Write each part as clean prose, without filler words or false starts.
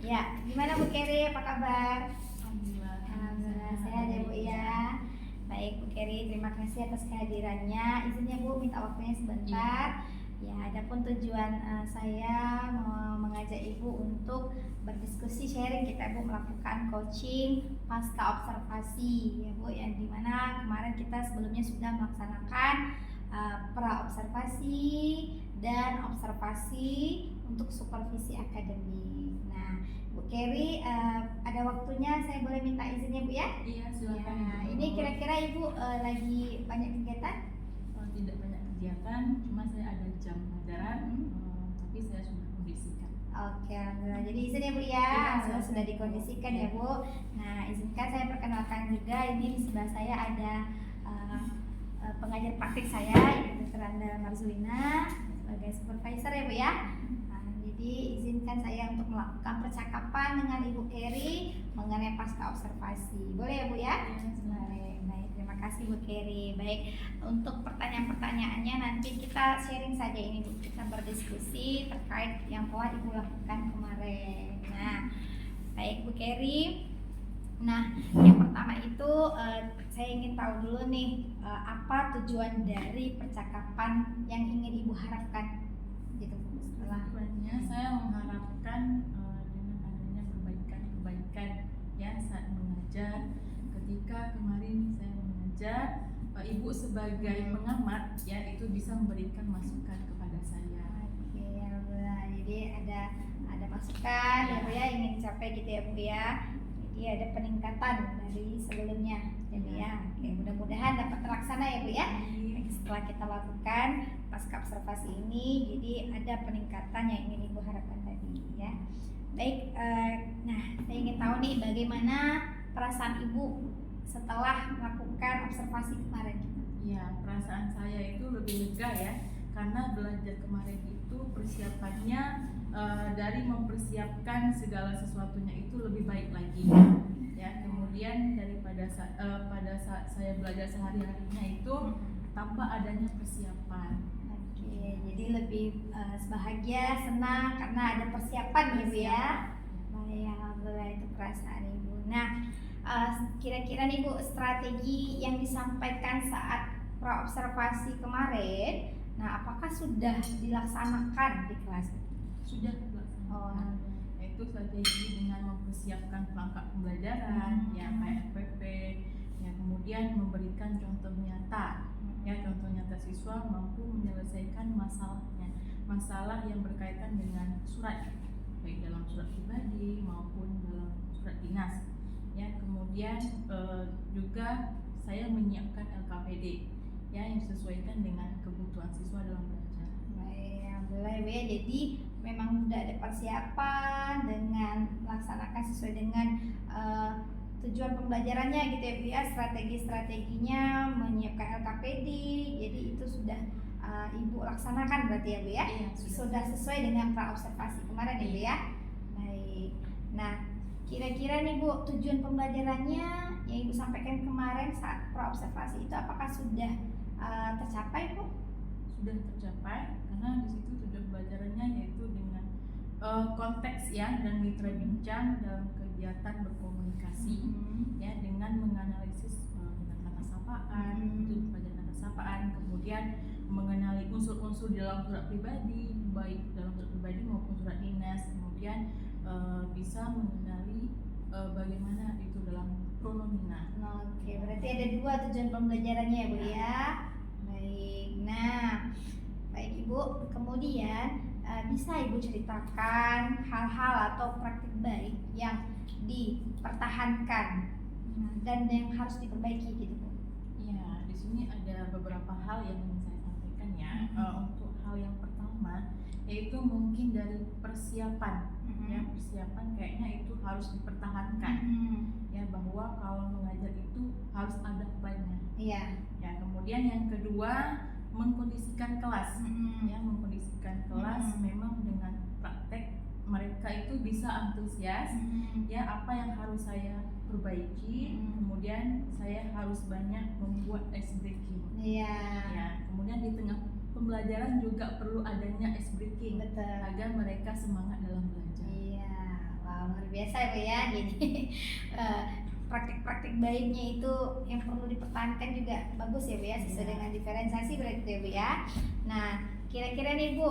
Ya, gimana Bu Keri? Apa kabar? Alhamdulillah. Alhamdulillah sehat ya Bu ya. Baik Bu Keri, terima kasih atas kehadirannya. Izinnya Bu minta waktunya sebentar. Ya, adapun tujuan saya mau mengajak Ibu untuk berdiskusi sharing, kita Bu melakukan coaching pasca observasi ya Bu, yang dimana kemarin kita sebelumnya sudah melaksanakan pra observasi dan observasi untuk supervisi akademik. Nah, Bu Keri, ada waktunya saya boleh minta izinnya Bu ya? Iya, silakan. Ya, ini kira-kira Ibu lagi banyak kegiatan? Tidak banyak kegiatan, cuma saya ada jam pelajaran, tapi saya sudah kondisikan. Oke, alhamdulillah. Jadi izin ya Bu ya, Iya, sudah dikondisikan ya Bu. Nah, izinkan saya perkenalkan juga, ini di sebelah saya ada pengajar praktik saya, Ibu Dr. Anda Marzulina sebagai supervisor ya Bu ya. Jadi izinkan saya untuk melakukan percakapan dengan Ibu Keri mengenai pasca observasi. Boleh ya Bu ya? Baik, terima kasih Bu Keri. Baik, untuk pertanyaan-pertanyaannya nanti kita sharing saja ini Bu. Kita berdiskusi terkait yang telah Ibu lakukan kemarin. Nah, baik Bu Keri. Nah, yang pertama itu saya ingin tahu dulu nih apa tujuan dari percakapan yang ingin Ibu harapkan gitu Bu. Setelahnya saya mengharapkan dengan adanya perbaikan-perbaikan ya saat mengajar. Ketika kemarin saya mengajar, Ibu sebagai pengamat ya itu bisa memberikan masukan kepada saya. Oke, alhamdulillah. Jadi ada masukan ya Bu ya, ingin dicapai gitu ya Bu ya. Jadi ada peningkatan dari sebelumnya ya Bu ya. Oke, mudah-mudahan dapat terlaksana ya Bu ya. Setelah kita lakukan pasca observasi ini, jadi ada peningkatan yang ingin Ibu harapkan tadi ya. Baik, nah saya ingin tahu nih bagaimana perasaan Ibu setelah melakukan observasi kemarin. Ya, perasaan saya itu lebih lega ya, karena belajar kemarin itu persiapannya dari mempersiapkan segala sesuatunya itu lebih baik lagi ya. Kemudian daripada pada saat saya belajar sehari-harinya itu tanpa adanya persiapan. Oke, jadi lebih bahagia, senang karena ada persiapan ya Bu ya. Baik, alhamdulillah itu perasaan Ibu. Nah, kira-kira nih Bu, strategi yang disampaikan saat pra observasi kemarin, nah apakah sudah dilaksanakan di kelas? Sudah dilaksanakan. Yaitu strategi dengan mempersiapkan perangkat pembelajaran, ya PFPP, ya kemudian memberikan contoh nyata. Ya, contoh nyata siswa mampu menyelesaikan masalah yang berkaitan dengan surat, baik dalam surat pribadi maupun dalam surat dinas. Ya, kemudian juga saya menyiapkan LKPD ya yang disesuaikan dengan kebutuhan siswa dalam belajar. Baik, alhamdulillah Bu ya. Jadi memang sudah ada persiapan dengan melaksanakan sesuai dengan tujuan pembelajarannya gitu ya Bu ya, strategi-strateginya, menyiapkan LKPD, jadi itu sudah Ibu laksanakan berarti ya Bu ya? Iya, sudah sesuai dengan pra observasi kemarin ya Bu ya? Baik, nah kira-kira nih Bu, tujuan pembelajarannya yang Ibu sampaikan kemarin saat pra observasi itu apakah sudah tercapai Bu? Sudah tercapai, karena di situ tujuan pembelajarannya yaitu dengan konteks ya dan mitra bincang dalam kegiatan berkomunikasi ya dengan menganalisis dengan kata sapaan, itu pelajaran kata sapaan, kemudian mengenali unsur-unsur dalam surat pribadi, baik dalam surat pribadi maupun surat dinas. kemudian bisa mengenali bagaimana itu dalam pronomina. Oke, berarti ada 2 tujuan pembelajarannya ya Bu ya. Baik, nah baik Ibu, kemudian bisa Ibu ceritakan hal-hal atau praktik baik yang dipertahankan dan yang harus diperbaiki gitu Bu. Ya, di sini ada beberapa hal yang ingin saya sampaikan ya. Untuk hal yang pertama, yaitu mungkin dari persiapan. Ya, persiapan kayaknya itu harus dipertahankan. Ya, bahwa kalau mengajar itu harus ada plannya. Iya. Ya, kemudian yang kedua, mengkondisikan kelas. Ya, mengkondisikan kelas memang dengan praktek mereka itu bisa antusias. Ya, apa yang harus saya perbaiki, kemudian saya harus banyak membuat ice breaking. Iya. Ya, kemudian di tengah pembelajaran juga perlu adanya ice breaking. Betul. Agar mereka semangat dalam belajar. Iya, wah luar biasa ya Bu ya. Jadi praktik-praktik baiknya itu yang perlu dipertahankan juga bagus ya Bu ya, sesuai dengan diferensiasi berarti ya Bu ya. Nah, kira-kira nih Bu,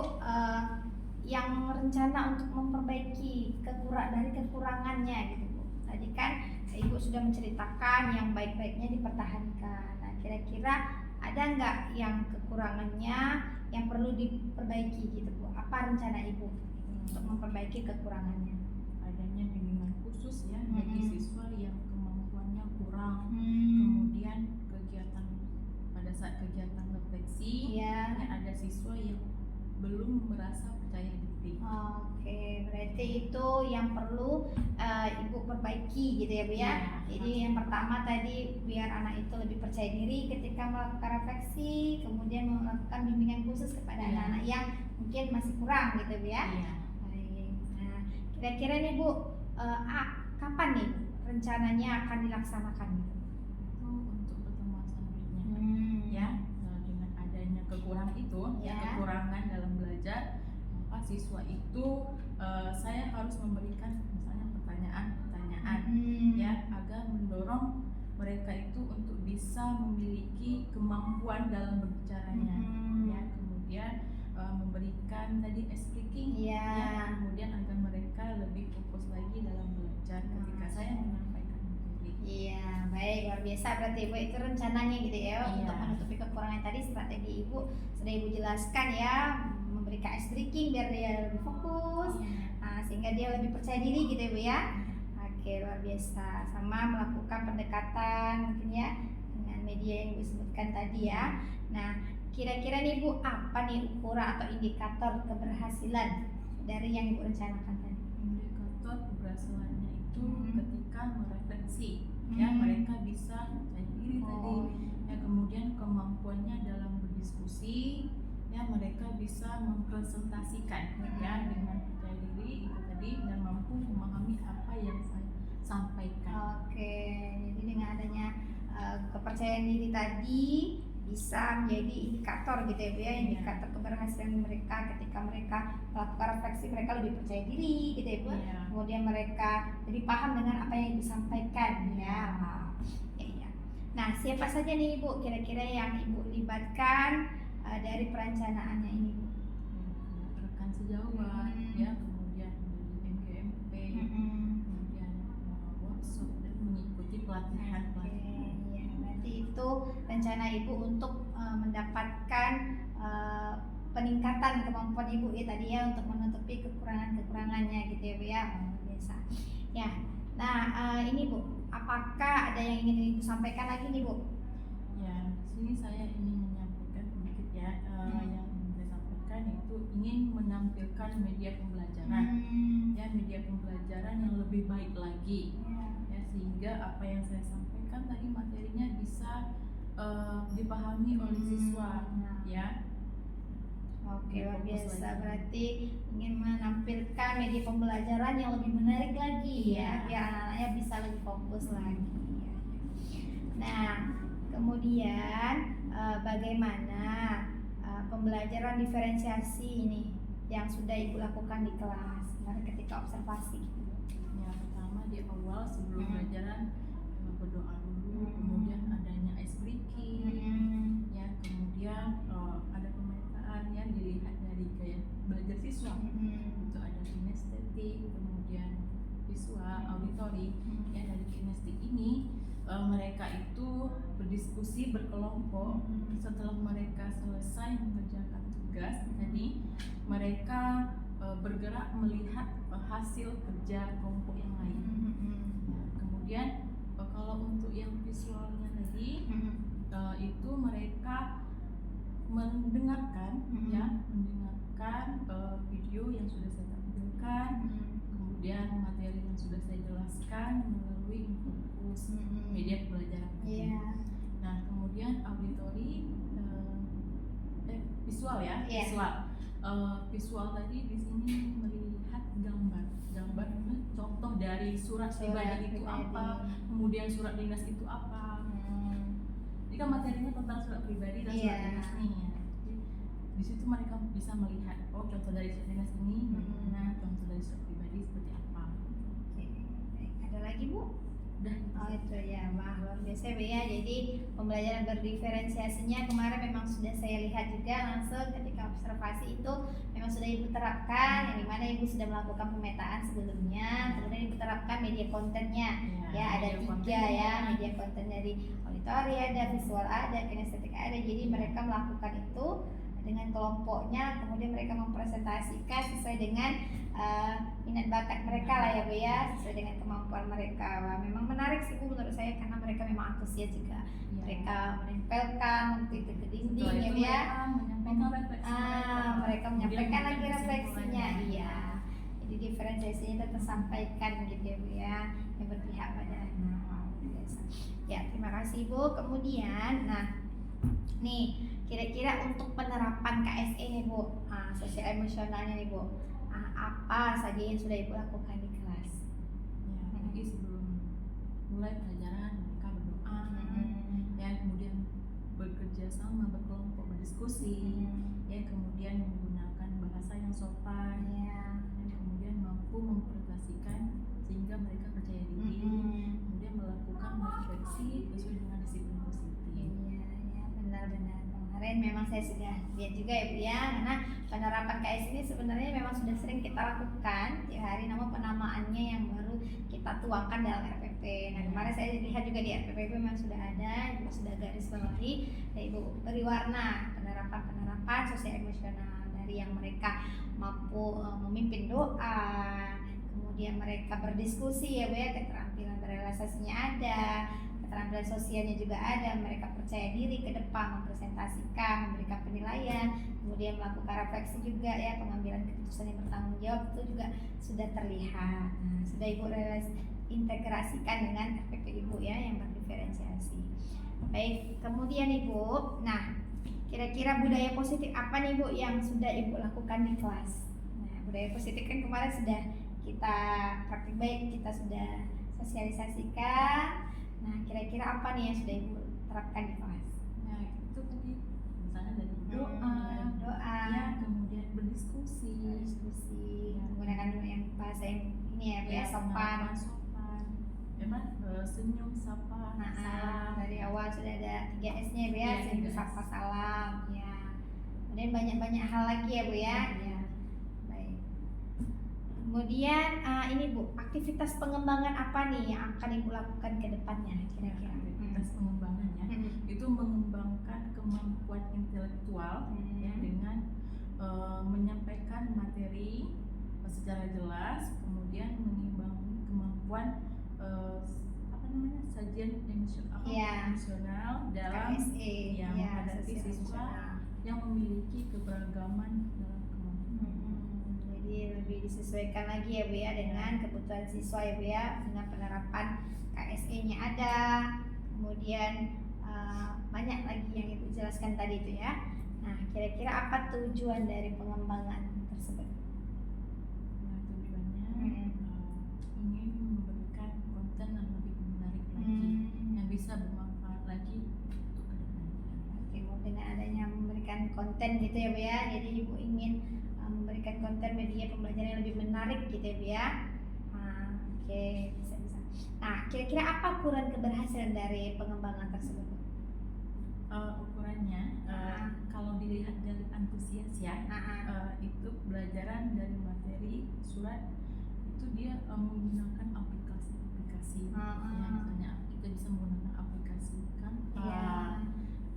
yang rencana untuk memperbaiki dari kekurangannya gitu Bu. Tadi kan Ibu sudah menceritakan yang baik-baiknya dipertahankan. Nah, kira-kira ada nggak yang kekurangannya yang perlu diperbaiki gitu Bu? Apa rencana Ibu untuk memperbaiki kekurangannya? Adanya bimbingan khusus ya bagi siswa yang kemampuannya kurang. Kemudian pada saat kegiatan refleksi, ya ada siswa yang belum merasa percaya diri. Oke, berarti itu yang perlu Ibu perbaiki gitu ya Bu ya. Jadi yang pertama tadi biar anak itu lebih percaya diri ketika melakukan refleksi, kemudian melakukan bimbingan khusus kepada anak-anak yang mungkin masih kurang gitu Bu ya. Baik. Nah, kira-kira nih Bu, kapan nih rencananya akan dilaksanakan gitu? Itu untuk pertemuan selanjutnya. Ya, dengan adanya kekurangan itu, kekurangan dalam belajar, maka siswa itu saya harus memberikan misalnya pertanyaan-pertanyaan ya agar mendorong mereka itu untuk bisa memiliki kemampuan dalam berbicaranya. Ya, kemudian memberikan tadi speaking ya, kemudian agar mereka lebih fokus lagi dalam belajar ketika saya menyampaikan materi. Iya, baik, luar biasa berarti Ibu itu rencananya gitu ya untuk menutupi kekurangan tadi. Strategi Ibu sudah Ibu jelaskan ya, memberikan speaking biar dia lebih fokus, sehingga dia lebih percaya diri gitu ya Bu ya. Oke, luar biasa. Sama melakukan pendekatan mungkin ya dengan media yang Ibu sebutkan tadi ya. Nah, kira-kira nih Bu, apa nih ukuran atau indikator keberhasilan dari yang Ibu rencanakan tadi? Indikator keberhasilannya itu ketika merefleksi, ya mereka bisa percaya diri tadi, ya kemudian kemampuannya dalam berdiskusi, ya mereka bisa mempresentasikan ya dengan percaya diri itu tadi dan mampu memahami apa yang saya sampaikan. Oke, jadi dengan adanya kepercayaan diri tadi bisa menjadi indikator gitu ya Bu ya, indikator keberhasilan mereka ketika mereka melakukan refleksi, mereka lebih percaya diri gitu ya Bu. Kemudian mereka lebih paham dengan apa yang Ibu sampaikan ya. Nah, siapa saja nih Ibu kira-kira yang Ibu libatkan dari perencanaannya ini Bu? Rekan sejawat ya, kemudian dari MGMP, kemudian workshop dan mengikuti pelatihan. Berarti itu rencana Ibu untuk mendapatkan peningkatan kemampuan Ibu ya tadi ya untuk menutupi kekurangannya gitu ya Bu ya. Biasa. Ya. Nah, ini Bu, apakah ada yang ingin Ibu sampaikan lagi nih Bu? Ya, di sini saya ingin menyampaikan sedikit ya, yang saya sampaikan itu ingin menampilkan media pembelajaran, ya media pembelajaran yang lebih baik lagi, ya sehingga apa yang saya sampaikan tadi materinya bisa dipahami oleh siswa, ya. Oke, luar biasa. Berarti ingin menampilkan media pembelajaran yang lebih menarik lagi ya, biar anak-anaknya bisa lebih fokus lagi. Nah, kemudian bagaimana pembelajaran diferensiasi ini yang sudah Ibu lakukan di kelas ketika observasi? Ya, pertama di awal sebelum pelajaran berdoa dulu, kemudian adanya ice breaking, ya kemudian ada pemetaan yang dilihat dari gaya belajar siswa, itu ada kinestetik, berdiskusi berkelompok. Setelah mereka selesai mengerjakan tugas tadi, mereka bergerak melihat hasil kerja kelompok yang lain. Kemudian kalau untuk yang visualnya tadi, itu mereka mendengarkan video yang sudah saya tampilkan, kemudian materi yang sudah saya jelaskan melalui Infocus media pembelajaran. Nah, kemudian auditori visual ya, visual tadi di sini melihat gambar contoh dari surat pribadi itu apa, kemudian surat dinas itu apa. Jadi kan materinya tentang surat pribadi dan surat dinas nih ya. Jadi, di situ mereka bisa melihat contoh dari surat dinas ini bagaimana, contoh dari surat pribadi seperti apa. Ada lagi Bu? Udah. Itu ya, wah luar biasa Bu ya. Jadi pembelajaran berdiferensiasinya kemarin memang sudah saya lihat juga langsung ketika observasi itu memang sudah Ibu terapkan, yang dimana Ibu sudah melakukan pemetaan sebelumnya, kemudian Ibu terapkan media kontennya. Ada 3 ya, media konten dari auditori ada, visual ada, kinestetik ada. Jadi mereka melakukan itu dengan kelompoknya, kemudian mereka mempresentasikan sesuai dengan minat bakat mereka lah ya Bu ya, sesuai dengan kemampuan mereka. Wah, memang menarik sih Bu menurut saya karena mereka memang antusias juga. Mereka menempelkan itu ke dinding ya Bu ya. Mereka menyampaikan lagi refleksinya. Iya. Jadi diferensiasinya itu tersampaikan gitu ya Bu ya, yang berpihak pada ya, terima kasih Bu. Kemudian nih kira-kira untuk penerapan KSE nih Bu, sosial emosionalnya nih Bu, apa saja yang sudah Ibu lakukan di kelas? Jadi sebelum mulai pelajaran mereka berdoa, kemudian bekerja sama, berkelompok, berdiskusi, kemudian menggunakan bahasa yang sopan, dan kemudian mampu mempresentasikan sehingga mereka percaya diri, kemudian melakukan refleksi sesuai dengan disiplin positif. Benar-benar. Kemarin memang saya sudah lihat juga ya Bu ya, karena penerapan KS ini sebenarnya memang sudah sering kita lakukan tiap hari, namun penamaannya yang baru kita tuangkan dalam RPP. Nah, kemarin saya lihat juga di RPP memang sudah ada, Ibu sudah garis bawahi, dan Ibu beri warna penerapan sosial emosional dari yang mereka mampu memimpin doa, kemudian mereka berdiskusi ya Bu ya, keterampilan berrealisasinya ada, keterampilan sosialnya juga ada, mereka percaya diri ke depan, mempresentasikan, memberikan penilaian, kemudian melakukan refleksi juga ya, pengambilan keputusan yang bertanggung jawab itu juga sudah terlihat. Sudah Ibu integrasikan dengan RPP Ibu ya yang berdiferensiasi. Baik, kemudian Ibu, kira-kira budaya positif apa nih Bu yang sudah Ibu lakukan di kelas? Budaya positif kan kemarin sudah kita praktik baik, kita sudah sosialisasikan. Kira-kira apa nih yang sudah Ibu terapkan di kelas? Itu tadi misalnya dari doa, kemudian berdiskusi, menggunakan yang bahasa yang ini ya, sopan, senyum, sapa, salam. Dari awal sudah ada 3S-nya ya, senyum, sapa, salam. Ya. Kemudian banyak-banyak hal lagi ya Bu ya. Baik. Kemudian ini Bu, aktivitas pengembangan apa nih yang akan Ibu lakukan ke depannya kira-kira? Aktivitas pengembangannya itu mengembangkan kemampuan intelektual dengan menyampaikan materi secara jelas, kemudian mengimbangi kemampuan sajian emosional dalam KSE, menghadapi siswa yang memiliki keberagaman dalam kemampuan. Jadi lebih disesuaikan lagi ya Bu ya dengan kebutuhan siswa ya Bu ya, dengan penerapan KSE-nya ada, kemudian banyak lagi yang Ibu jelaskan tadi itu ya. Kira-kira apa tujuan dari pengembangan tersebut? Tujuannya ingin memberikan konten yang lebih menarik lagi, yang bisa bermanfaat lagi untuk kedepannya. Dengan adanya memberikan konten gitu ya Bu ya, jadi Ibu ingin memberikan konten media pembelajaran yang lebih menarik gitu ya Bu ya. Bisa. Kira-kira apa ukuran keberhasilan dari pengembangan tersebut? Ukurannya kalau dilihat dari antusias ya, itu pembelajaran dari materi surat itu dia menggunakan aplikasi misalnya kita bisa menggunakan aplikasi Canva. Iya.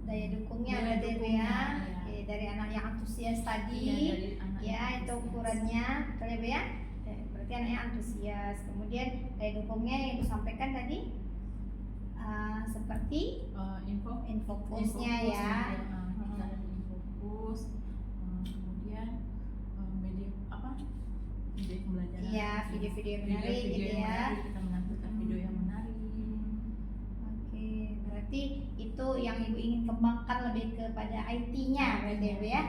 Daya dukungnya Daya berarti Ibu dukungnya, ya. iya. Oke, dari anak yang antusias tadi. Iya, dari anak Ya, yang itu antusias. ukurannya, betul ya Bu ya? Berarti anaknya antusias. Kemudian daya dukungnya yang disampaikan tadi seperti infokusnya ya. Kita ada di Infokus, kemudian media media pembelajaran. Iya, video-video yang menarik Video-video gitu yang ya. menarik, kita menampilkan video yang menarik. Oke, berarti itu yang Ibu ingin kembangkan lebih kepada IT-nya berarti ya Bu ya.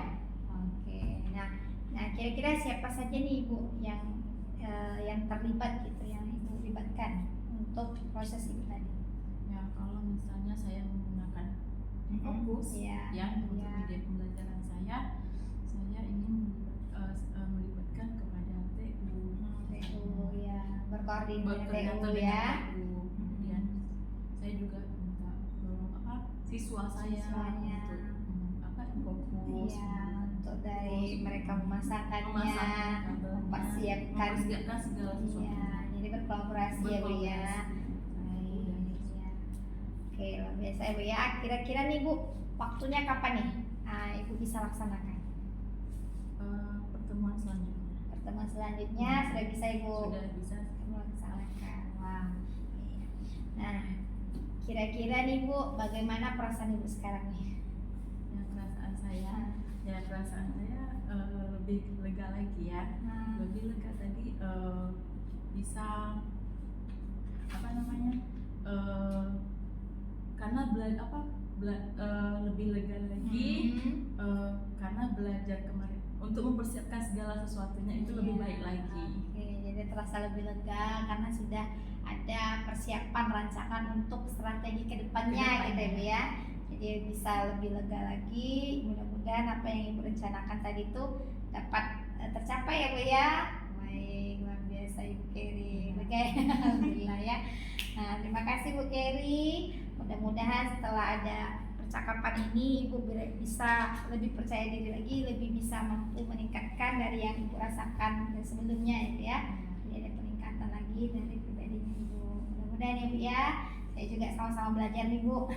Oke, nah kira-kira siapa saja nih Ibu yang terlibat gitu, yang Ibu libatkan untuk proses itu tadi? Ya, kalau misalnya saya menggunakan Infokus Iya, ya untuk iya. media pembelajaran saya ingin melibatkan kepada TU. TU ya, berkoordinasi dengan Berkoordinator TU dengan ya. TU. Kemudian saya juga minta siswa saya Siswanya. untuk Infokus. Iya, untuk dari mereka memasangkannya, kabelnya, mempersiapkan. segala sesuatu. Iya, jadi berkolaborasi ya Bu ya. Baik, ya. Oke, luar biasa ya Bu ya. Kira-kira nih Bu, waktunya kapan nih Ibu bisa laksanakan? Pertemuan selanjutnya Pertemuan selanjutnya sudah bisa Ibu sudah bisa. laksanakan. Wah. Iya. Nah, kira-kira nih Bu, bagaimana perasaan Ibu sekarang nih? Perasaan saya lebih lega lagi ya. Lebih lega tadi bisa karena lebih lega lagi karena belajar kemarin untuk mempersiapkan segala sesuatunya itu lebih baik lagi. Oke, jadi terasa lebih lega karena sudah ada persiapan rancangan untuk strategi kedepannya gitu ya Bu ya. Jadi bisa lebih lega lagi. Mudah-mudahan apa yang Ibu rencanakan tadi itu dapat tercapai ya Bu ya. Baik, luar biasa Ibu Keri. Oke, alhamdulillah ya. Nah, terima kasih Bu Keri. Mudah-mudahan setelah ada percakapan ini Ibu bisa lebih percaya diri lagi, lebih bisa mampu meningkatkan dari yang Ibu rasakan dari sebelumnya ya Bu ya. Jadi ada peningkatan lagi dari pribadinya Ibu. Mudah-mudahan ya Bu ya. Saya juga sama-sama belajar nih Bu.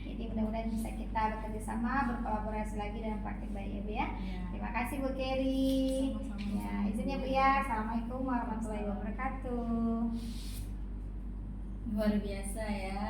Jadi mudah-mudahan bisa kita bekerja sama, berkolaborasi lagi dalam praktik baik ya Bu ya. Terima kasih Bu Keri. Sama-sama. Ya, izin ya Bu ya. Assalamualaikum warahmatullahi wabarakatuh. Luar biasa ya.